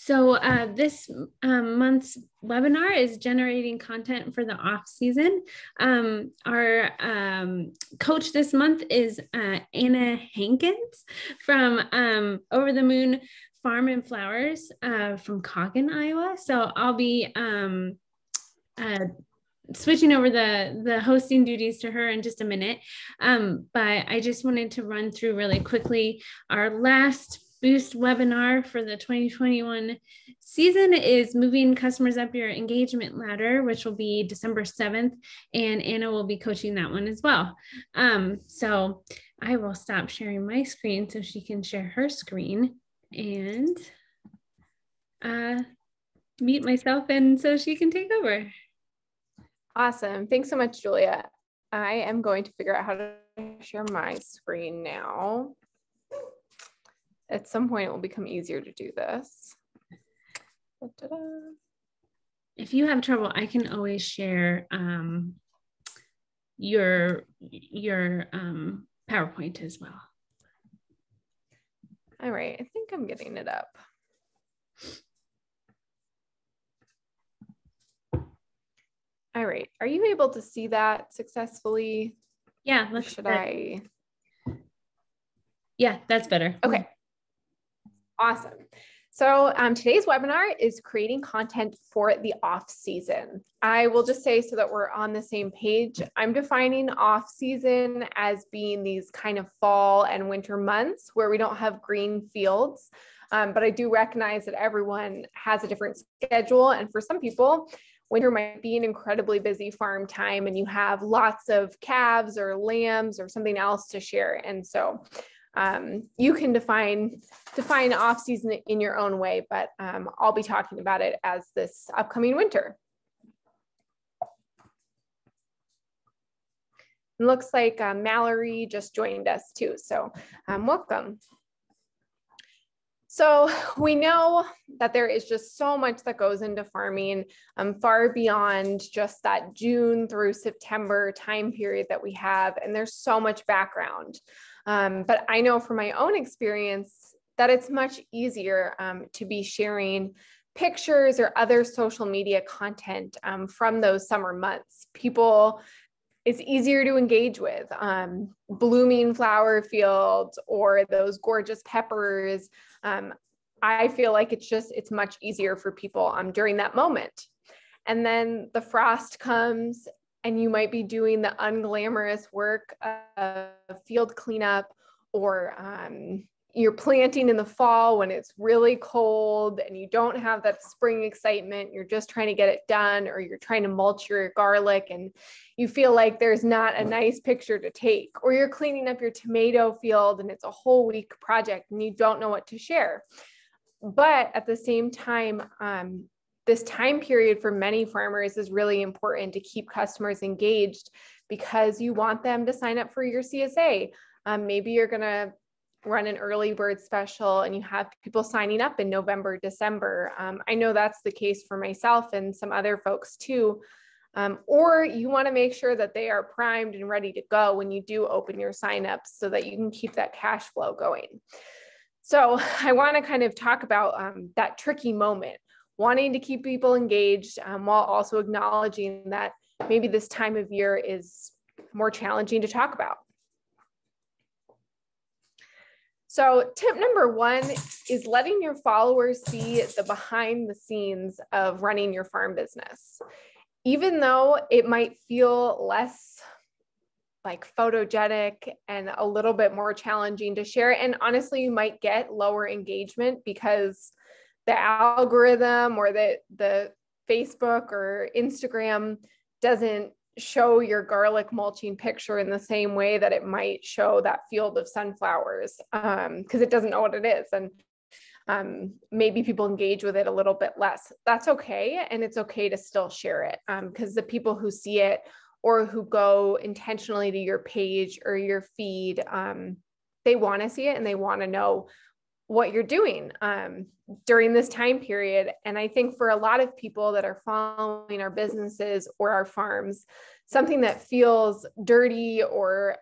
This month's webinar is generating content for the off season. Our coach this month is Anna Hankins from Over the Moon Farm and Flowers from Coggan, Iowa. So I'll be switching over the hosting duties to her in just a minute. But I just wanted to run through really quickly. Our last Boost webinar for the 2021 season is moving customers up your engagement ladder, which will be December 7th. And Anna will be coaching that one as well. So I will stop sharing my screen so she can share her screen and mute myself and so she can take over. Awesome. Thanks so much, Julia. I am going to figure out how to share my screen now. At some point, it will become easier to do this. Da-da-da. If you have trouble, I can always share your PowerPoint as well. All right, I think I'm getting it up. All right, are you able to see that successfully? Yeah, Yeah, that's better. Okay, awesome. So today's webinar is creating content for the off season. I will just say so that we're on the same page, I'm defining off season as being these kind of fall and winter months where we don't have green fields. But I do recognize that everyone has a different schedule. And for some people, winter might be an incredibly busy farm time and you have lots of calves or lambs or something else to share. And so you can define off season in your own way, but I'll be talking about it as this upcoming winter. It looks like Mallory just joined us too, so welcome. So we know that there is just so much that goes into farming far beyond just that June through September time period that we have, and there's so much background. But I know from my own experience that it's much easier to be sharing pictures or other social media content from those summer months. It's easier to engage with blooming flower fields or those gorgeous peppers. I feel like it's much easier for people during that moment. And then the frost comes and you might be doing the unglamorous work of field cleanup, or you're planting in the fall when it's really cold and you don't have that spring excitement. You're just trying to get it done, or you're trying to mulch your garlic and you feel like there's not a nice picture to take, or you're cleaning up your tomato field and it's a whole week project and you don't know what to share. But at the same time, this time period for many farmers is really important to keep customers engaged because you want them to sign up for your CSA. Maybe you're going to run an early bird special and you have people signing up in November, December. I know that's the case for myself and some other folks too. Or you want to make sure that they are primed and ready to go when you do open your signups so that you can keep that cash flow going. So I want to kind of talk about that tricky moment, wanting to keep people engaged while also acknowledging that maybe this time of year is more challenging to talk about. So tip number one is letting your followers see the behind the scenes of running your farm business. Even though it might feel less like photogenic and a little bit more challenging to share, and honestly, you might get lower engagement because the algorithm or the Facebook or Instagram doesn't show your garlic mulching picture in the same way that it might show that field of sunflowers because it doesn't know what it is. And maybe people engage with it a little bit less. That's okay. And it's okay to still share it because the people who see it or who go intentionally to your page or your feed, they want to see it and they want to know what you're doing during this time period. And I think for a lot of people that are following our businesses or our farms, something that feels dirty or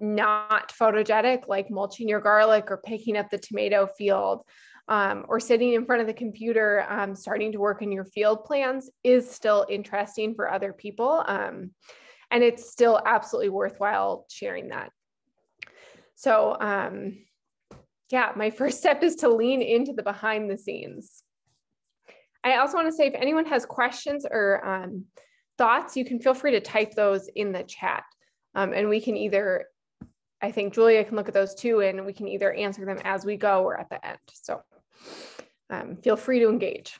not photogenic, like mulching your garlic or picking up the tomato field, or sitting in front of the computer, starting to work in your field plans is still interesting for other people. And it's still absolutely worthwhile sharing that. So yeah, my first step is to lean into the behind the scenes. I also want to say if anyone has questions or thoughts, you can feel free to type those in the chat. And we can either, I think Julia can look at those too, and we can either answer them as we go or at the end. So feel free to engage.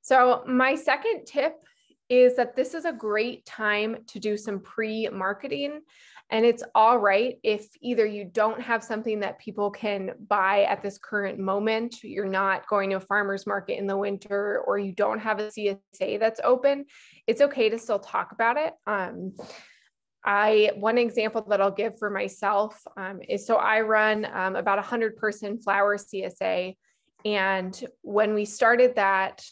So my second tip is that this is a great time to do some pre-marketing. And it's all right if either you don't have something that people can buy at this current moment, you're not going to a farmer's market in the winter, or you don't have a CSA that's open, it's okay to still talk about it. One example that I'll give for myself is, so I run about 100-person flower CSA. And when we started that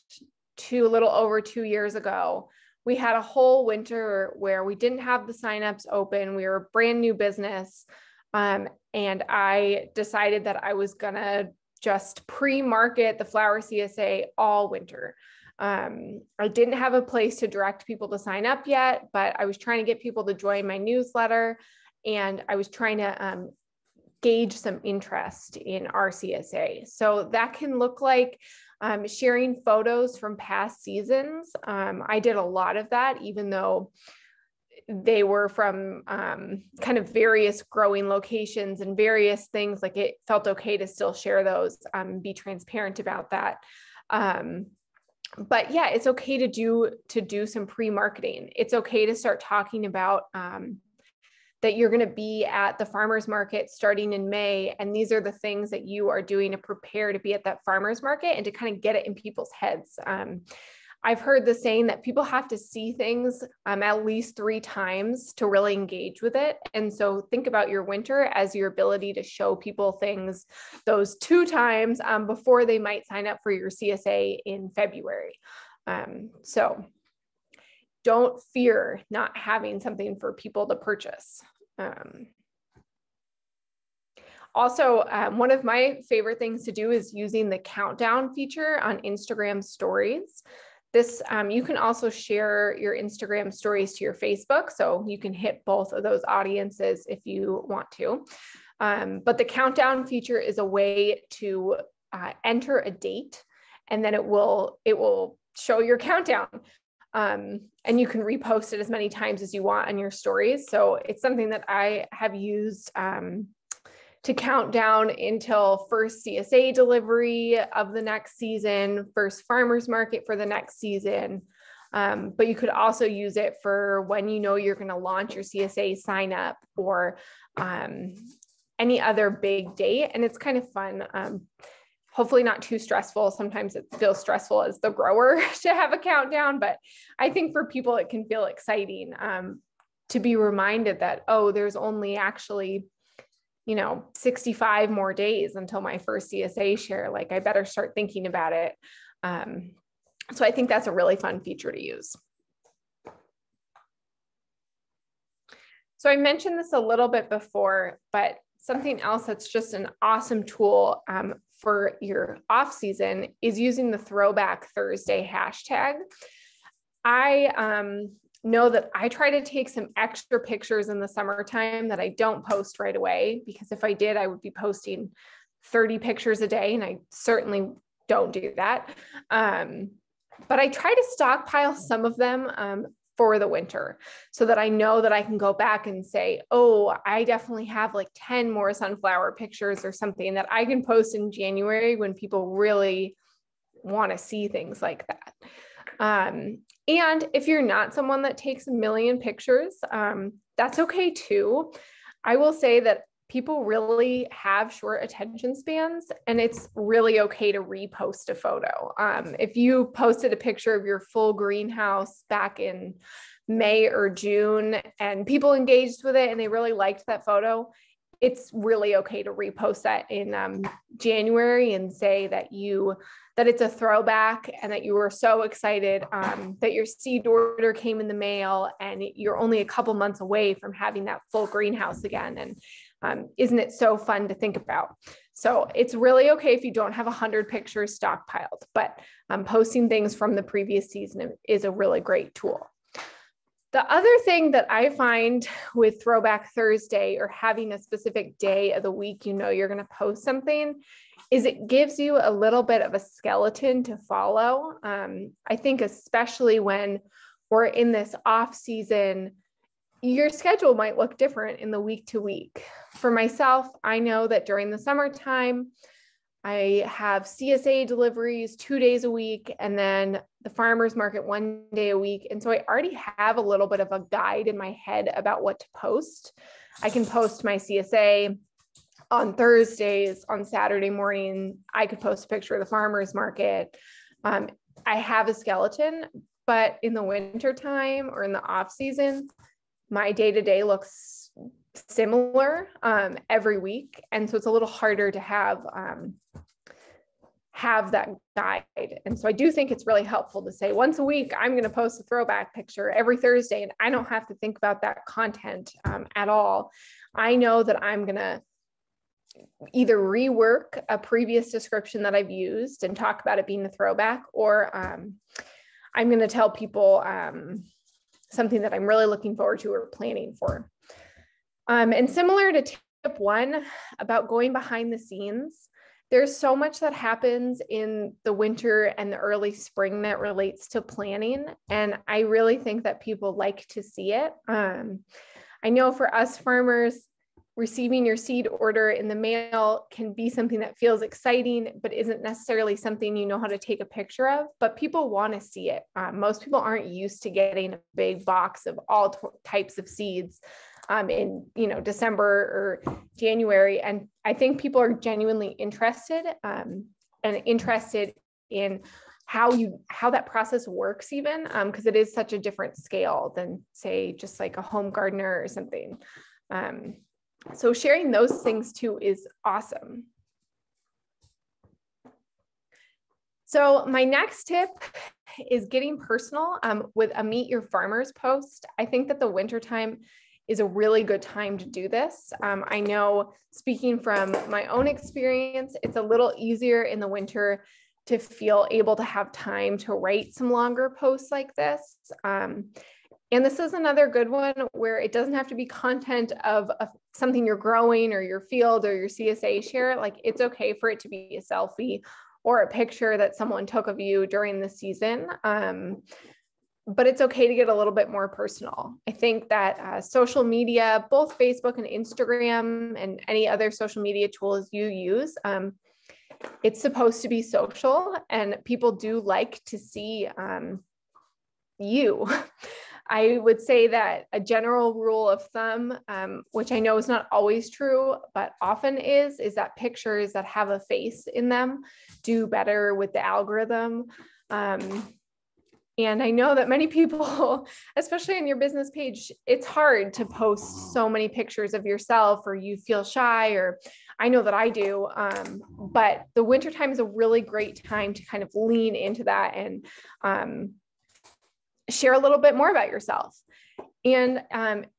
a little over 2 years ago, we had a whole winter where we didn't have the signups open. We were a brand new business. And I decided that I was gonna just pre-market the flower CSA all winter. I didn't have a place to direct people to sign up yet, but I was trying to get people to join my newsletter, and I was trying to gauge some interest in our CSA. So that can look like sharing photos from past seasons. I did a lot of that, even though they were from kind of various growing locations and various things. Like, it felt okay to still share those, be transparent about that. But yeah, it's okay to do some pre-marketing. It's okay to start talking about that you're going to be at the farmer's market starting in May. And these are the things that you are doing to prepare to be at that farmer's market and to kind of get it in people's heads. I've heard the saying that people have to see things at least 3 times to really engage with it. And so think about your winter as your ability to show people things those 2 times before they might sign up for your CSA in February. So don't fear not having something for people to purchase. Also, one of my favorite things to do is using the countdown feature on Instagram stories. This, you can also share your Instagram stories to your Facebook, so you can hit both of those audiences if you want to. But the countdown feature is a way to enter a date, and then it will show your countdown. And you can repost it as many times as you want on your stories. So it's something that I have used to count down until first CSA delivery of the next season, first farmer's market for the next season. But you could also use it for when you know you're going to launch your CSA sign up, or any other big date. And it's kind of fun. Hopefully not too stressful. Sometimes it feels stressful as the grower to have a countdown, but I think for people, it can feel exciting to be reminded that, oh, there's only actually, 65 more days until my first CSA share. Like, I better start thinking about it. So I think that's a really fun feature to use. So I mentioned this a little bit before, but something else that's just an awesome tool for your off season is using the Throwback Thursday hashtag. I know that I try to take some extra pictures in the summertime that I don't post right away, because if I did, I would be posting 30 pictures a day, and I certainly don't do that. But I try to stockpile some of them for the winter, so that I know that I can go back and say, oh, I definitely have like 10 more sunflower pictures or something that I can post in January when people really want to see things like that. And if you're not someone that takes a million pictures, that's okay too. I will say that people really have short attention spans, and it's really okay to repost a photo. If you posted a picture of your full greenhouse back in May or June and people engaged with it and they really liked that photo, it's really okay to repost that in January and say that it's a throwback, and that you were so excited that your seed order came in the mail and you're only a couple months away from having that full greenhouse again. And isn't it so fun to think about? So it's really okay if you don't have 100 pictures stockpiled, but posting things from the previous season is a really great tool. The other thing that I find with Throwback Thursday, or having a specific day of the week you know you're going to post something, is it gives you a little bit of a skeleton to follow. I think especially when we're in this off season, your schedule might look different in the week to week. For myself, I know that during the summertime, I have CSA deliveries 2 days a week, and then the farmers market 1 day a week. And so I already have a little bit of a guide in my head about what to post. I can post my CSA on Thursdays. On Saturday morning, I could post a picture of the farmers market. I have a skeleton, but in the winter time or in the off season, my day-to-day looks similar every week. And so it's a little harder to have that guide. And so I do think it's really helpful to say once a week, I'm going to post a throwback picture every Thursday, and I don't have to think about that content at all. I know that I'm going to either rework a previous description that I've used and talk about it being a throwback, or I'm going to tell people something that I'm really looking forward to or planning for. And similar to tip 1 about going behind the scenes, there's so much that happens in the winter and the early spring that relates to planning. And I really think that people like to see it. I know for us farmers, receiving your seed order in the mail can be something that feels exciting, but isn't necessarily something you know how to take a picture of, but people want to see it. Most people aren't used to getting a big box of all types of seeds in December or January. And I think people are genuinely interested and interested in how that process works, even because it is such a different scale than, say, just like a home gardener or something. So sharing those things too is awesome. So my next tip is getting personal with a Meet Your Farmers post. I think that the wintertime is a really good time to do this. I know, speaking from my own experience, it's a little easier in the winter to feel able to have time to write some longer posts like this. And this is another good one where it doesn't have to be content of something you're growing or your field or your CSA share. Like, it's okay for it to be a selfie or a picture that someone took of you during the season. But it's okay to get a little bit more personal. I think that social media, both Facebook and Instagram and any other social media tools you use, it's supposed to be social, and people do like to see you. I would say that a general rule of thumb, which I know is not always true, but often is that pictures that have a face in them do better with the algorithm. And I know that many people, especially on your business page, it's hard to post so many pictures of yourself, or you feel shy, or I know that I do. But the wintertime is a really great time to kind of lean into that and share a little bit more about yourself. And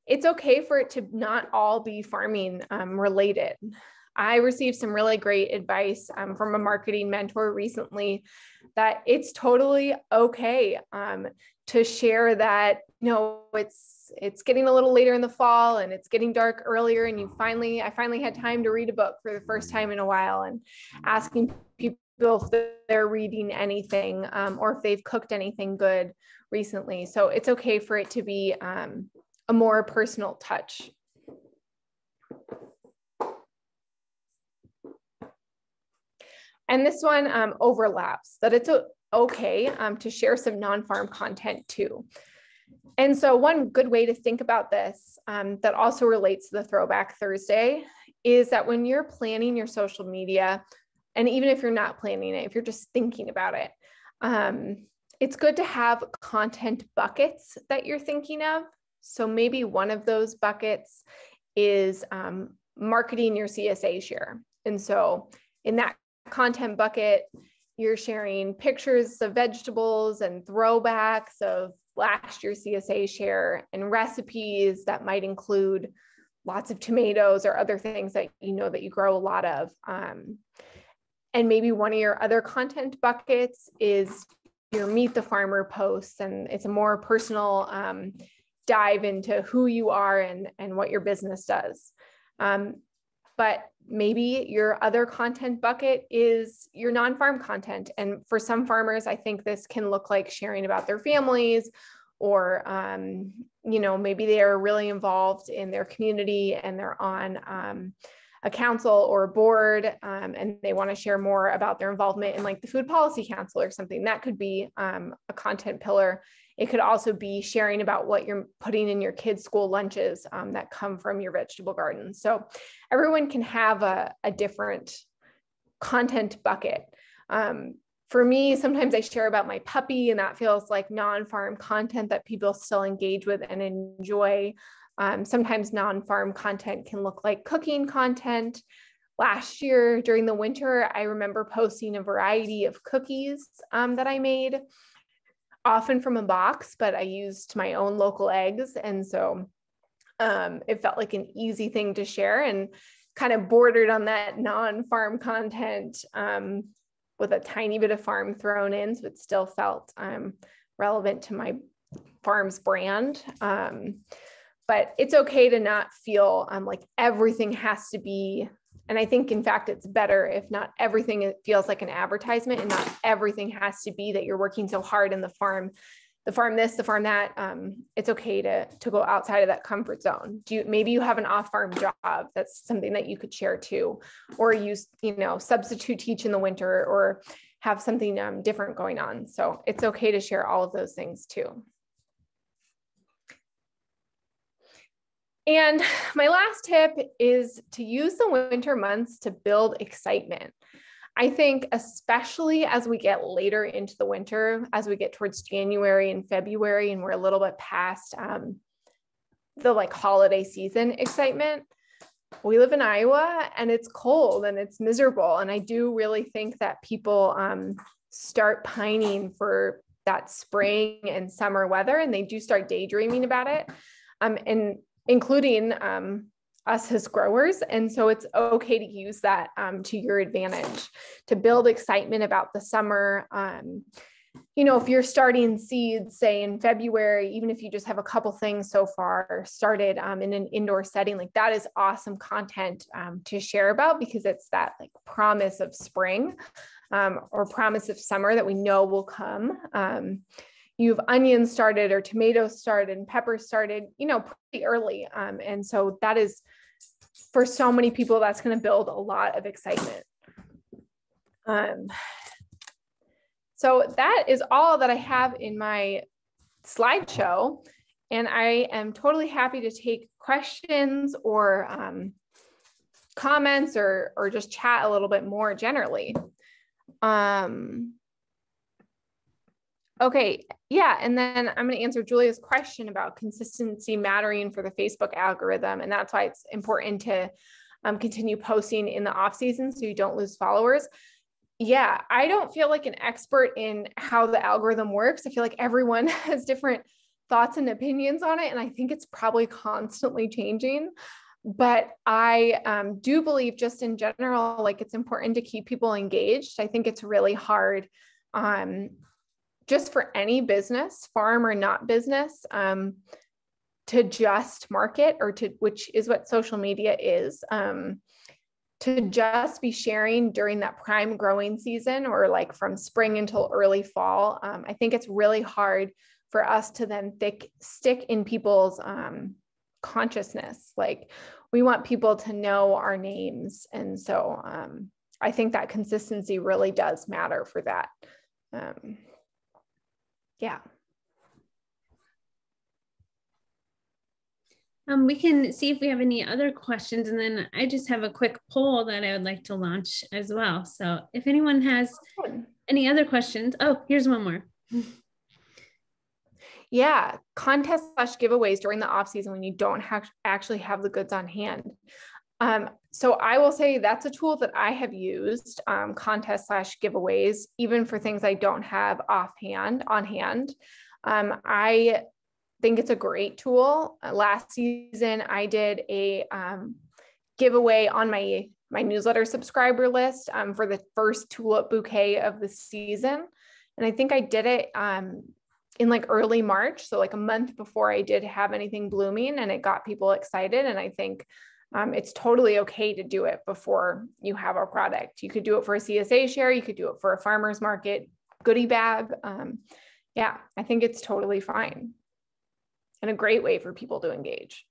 it's okay for it to not all be farming related. I received some really great advice from a marketing mentor recently that it's totally okay to share that, it's getting a little later in the fall and it's getting dark earlier, and I finally had time to read a book for the first time in a while, and asking people if they're reading anything or if they've cooked anything good recently. So it's okay for it to be a more personal touch. And this one overlaps, that it's okay to share some non-farm content too. And so one good way to think about this that also relates to the Throwback Thursday is that when you're planning your social media, and even if you're not planning it, if you're just thinking about it, it's good to have content buckets that you're thinking of. So maybe one of those buckets is marketing your CSA share. And so in that content bucket, you're sharing pictures of vegetables and throwbacks of last year's CSA share, and recipes that might include lots of tomatoes or other things that you know that you grow a lot of. And maybe one of your other content buckets is your Meet the Farmer posts, and it's a more personal dive into who you are and what your business does. But maybe your other content bucket is your non-farm content. And for some farmers, I think this can look like sharing about their families, or, you know, maybe they are really involved in their community and they're on a council or a board, and they want to share more about their involvement in like the Food Policy Council or something. That could be a content pillar. It could also be sharing about what you're putting in your kids' school lunches that come from your vegetable garden. So everyone can have a different content bucket. For me, sometimes I share about my puppy, and that feels like non-farm content that people still engage with and enjoy. Sometimes non-farm content can look like cooking content. Last year during the winter, I remember posting a variety of cookies that I made, often from a box, but I used my own local eggs. And so it felt like an easy thing to share, and kind of bordered on that non-farm content with a tiny bit of farm thrown in. So it still felt relevant to my farm's brand. But it's okay to not feel like everything has to be, and I think in fact, it's better if not everything it feels like an advertisement, and not everything has to be that you're working so hard in the farm this, the farm that. It's okay to go outside of that comfort zone. Maybe you have an off-farm job. That's something that you could share too, or use, you know, substitute teach in the winter, or have something different going on. So it's okay to share all of those things too. And my last tip is to use the winter months to build excitement. I think especially as we get later into the winter, as we get towards January and February, and we're a little bit past the like holiday season excitement. We live in Iowa and it's cold and it's miserable. And I do really think that people start pining for that spring and summer weather, and they do start daydreaming about it. And including us as growers. And so it's okay to use that to your advantage, to build excitement about the summer. You know, if you're starting seeds, say in February, even if you just have a couple things so far started in an indoor setting, like that is awesome content to share about, because it's that like promise of spring or promise of summer that we know will come. You've onions started or tomatoes started and peppers started, you know, pretty early. And so that is, for so many people, that's going to build a lot of excitement. So that is all that I have in my slideshow. And I am totally happy to take questions or comments or just chat a little bit more generally. Okay, yeah, and then I'm going to answer Julia's question about consistency mattering for the Facebook algorithm, and that's why it's important to continue posting in the off season so you don't lose followers. Yeah, I don't feel like an expert in how the algorithm works. I feel like everyone has different thoughts and opinions on it, and I think it's probably constantly changing. But I do believe, just in general, like it's important to keep people engaged. I think it's really hard just for any business, farm or not business, to just market, or to, which is what social media is, to just be sharing during that prime growing season, or like from spring until early fall. I think it's really hard for us to then stick in people's consciousness. Like we want people to know our names. And so I think that consistency really does matter for that. Yeah. We can see if we have any other questions, and then I just have a quick poll that I would like to launch as well. So if anyone has any other questions, oh, here's one more. Yeah, contest/giveaways during the off season when you don't actually have the goods on hand. So I will say that's a tool that I have used, contest/giveaways, even for things I don't have on hand. think it's a great tool. Last season, I did a giveaway on my newsletter subscriber list for the first tulip bouquet of the season. And I think I did it in like early March. So like a month before I did have anything blooming, and it got people excited. And I think it's totally okay to do it before you have a product. You could do it for a CSA share. You could do it for a farmer's market goodie bag. Yeah, I think it's totally fine and a great way for people to engage.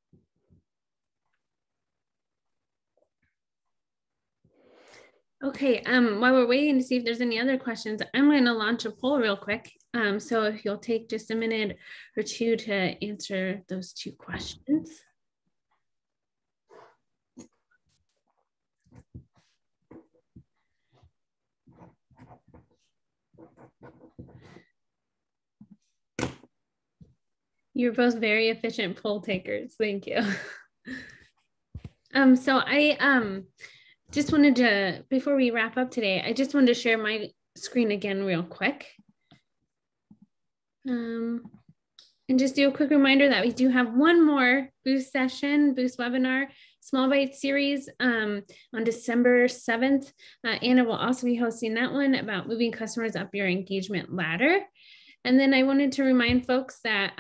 Okay, while we're waiting to see if there's any other questions, I'm going to launch a poll real quick. So if you'll take just a minute or two to answer those 2 questions. You're both very efficient poll takers. Thank you. So I just wanted to, before we wrap up today, I just wanted to share my screen again real quick. And just do a quick reminder that we do have one more boost webinar, Small Bite series on December 7th. Anna will also be hosting that one about moving customers up your engagement ladder. And then I wanted to remind folks that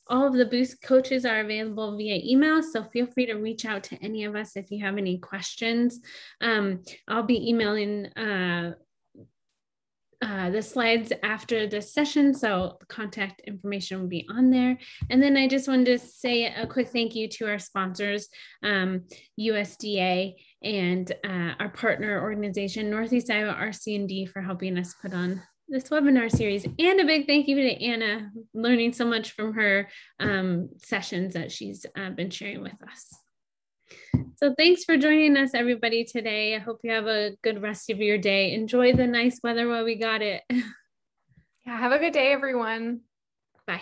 all of the boost coaches are available via email. So feel free to reach out to any of us if you have any questions. I'll be emailing the slides after this session, so the contact information will be on there. And then I just wanted to say a quick thank you to our sponsors, USDA, and our partner organization, Northeast Iowa RC&D, for helping us put on this webinar series. And a big thank you to Anna, learning so much from her sessions that she's been sharing with us. So thanks for joining us, everybody, today. I hope you have a good rest of your day. Enjoy the nice weather while we got it. Yeah, have a good day, everyone. Bye.